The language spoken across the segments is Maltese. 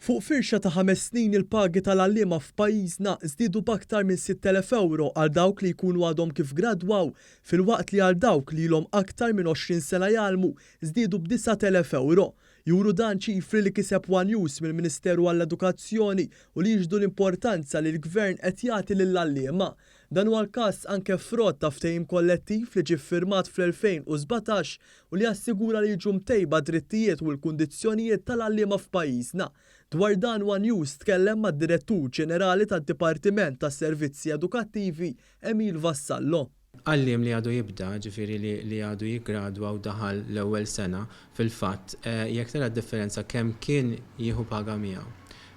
Fuq firxa ta' 5 snin il-pagi tal-għalliema f'pajjiżna żdiedu b'aktar minn 6,000 euro għal dawk li jkunu għadhom kif gradwaw, filwaqt li għal dawk li ilhom aktar minn 20 sena jgħallmu żdiedu b'9,000 euro. Juru dan ċifri li kiseb One News mill-Ministeru għall-Edukazzjoni u li jiġdu l-importanza li l-Gvern qed jagħti lill-għalliema. Dan huwa l-każ anke frott ta' ftehim kollettiv li ġie ffirmat fl-2017 u li assigura li jiġu mtejba drittijiet u l-kundizzjonijiet tal-għalliema f'pajjiżna. Dwar dan One News tkellem mad-Direttur Ġenerali tad-Dipartiment tas-Servizzi Edukattivi Emil Vassallo. Għalliem li għadu jibda, ġifiri li għadu jiggradwa u daħal l-ewwel sena, fil-fatt, jekk tara d-differenza kemm kien jieħu paga miegħu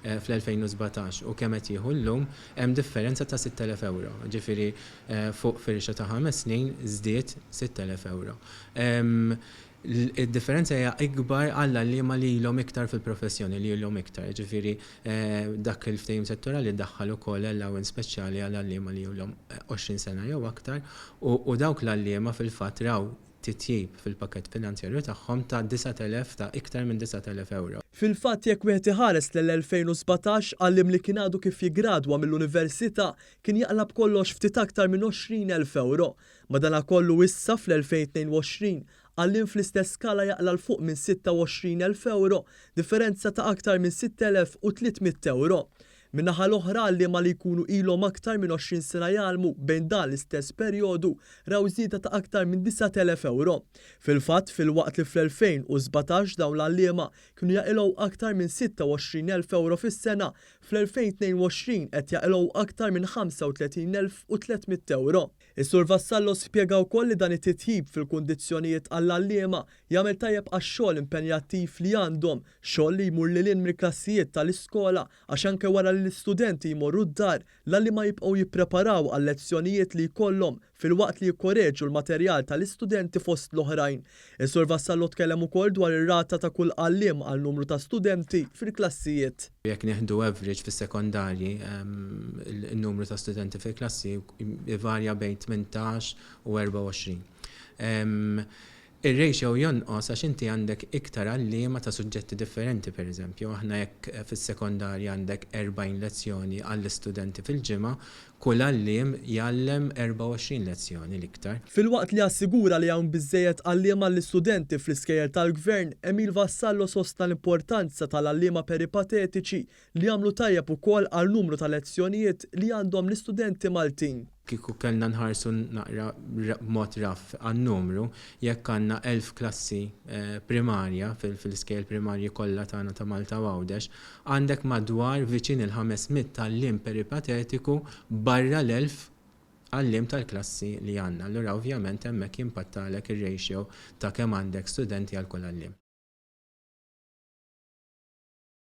fl-2017 u kemm qed jieħu llum, hemm differenza ta' 6,000 euro. Ġifiri fuq firxa ta' 5 snin żdied 6,000 euro. Id-differenza hija ikbar għall-għalliema li ilhom iktar fil-professjoni li ilhom iktar. Ġifieri dak il-ftehim settorali ddaħħal ukoll allowance speċjali għall-għalliema li ilhom 20 sena jew aktar u dawk l-għalliema fil-fatt raw titjib fil-pakett finanzjarju tagħhom ta' 9,000 ta' iktar minn 9,000 euro. Fil-fatt jekk wieħed iħares l-2017 għallim li kien għadu kif jiggradwa mill-università kien jaqlab kollox ftit aktar minn 20,000 euro. Madankollu issa fl-2022 għallim fl-istess skala jaqla l-fuq minn 26,000 euro, differenza ta' aktar minn 6,300 euro. Minnaħa l-oħra għalliema li jkunu ilhom aktar minn 20 sena jgħallmu bejn dan l-istess perjodu raw żieda ta' aktar minn 9,000 euro. Fil-fatt fil-waqt li fl-2017 dawn l-għalliema kienu jaqilgħu aktar minn 26,000 euro fis-sena, fl-2022 qed jaqilgħu aktar minn 35,300 euro. Is-Sur Vassallo spjega wkoll li dan it-titjib fil-kundizzjonijiet għall-għalliema jagħmel tajjeb għax-xogħol impenjattiv li għandhom, xogħol li jmur lil mill-klassijiet tal-iskola għax anke wara li l-istudenti jmorru d-dar l-għalliema jibqgħu jippreparaw għal-lezzjonijiet li jkollhom filwaqt li jikkoreġġu l-materjal tal-istudenti fost l-oħrajn. Is-Sur Vassallo tkellem ukoll dwar ir-rata ta' kull għalliem għal numru ta' studenti fil-klassijiet. Jekk nieħdu average fis-sekondarji, in-numru ta' studenti fil-klassi ivarja bejn 18 u 24. Ir-ratio jonqos għax inti għandek iktar għalliema ta' suġġetti differenti, pereżempju, aħna jekk fis-sekondarja għandek 40 lezzjoni għall-istudenti fil-ġimgħa, kull għalliem jgħallem 24 lezzjoni l-iktar. Filwaqt li assigura li hawn biżżejjed għalliema għall-istudenti fl-iskejjel tal-Gvern, Emil Vassallo sostna l-importanza tal-għalliema peripatetiċi li jagħmlu tajjeb ukoll għal numru ta' lezzjonijiet li għandhom l-istudenti Maltin. Kieku kellna nħarsu naqra mod raf għan-numru, jekk għandna 1000 klassi primarja fil-iskejl primarji kollha tagħna ta' Malta u Għawdex, għandek madwar viċin il-500 tal-lim peripatetiku barra l-1000 għallim tal-klassi li għandna. Allura ovvjament hemmhekk jimpattalek ir-ratio ta' kemm għandek studenti għal kull għallim.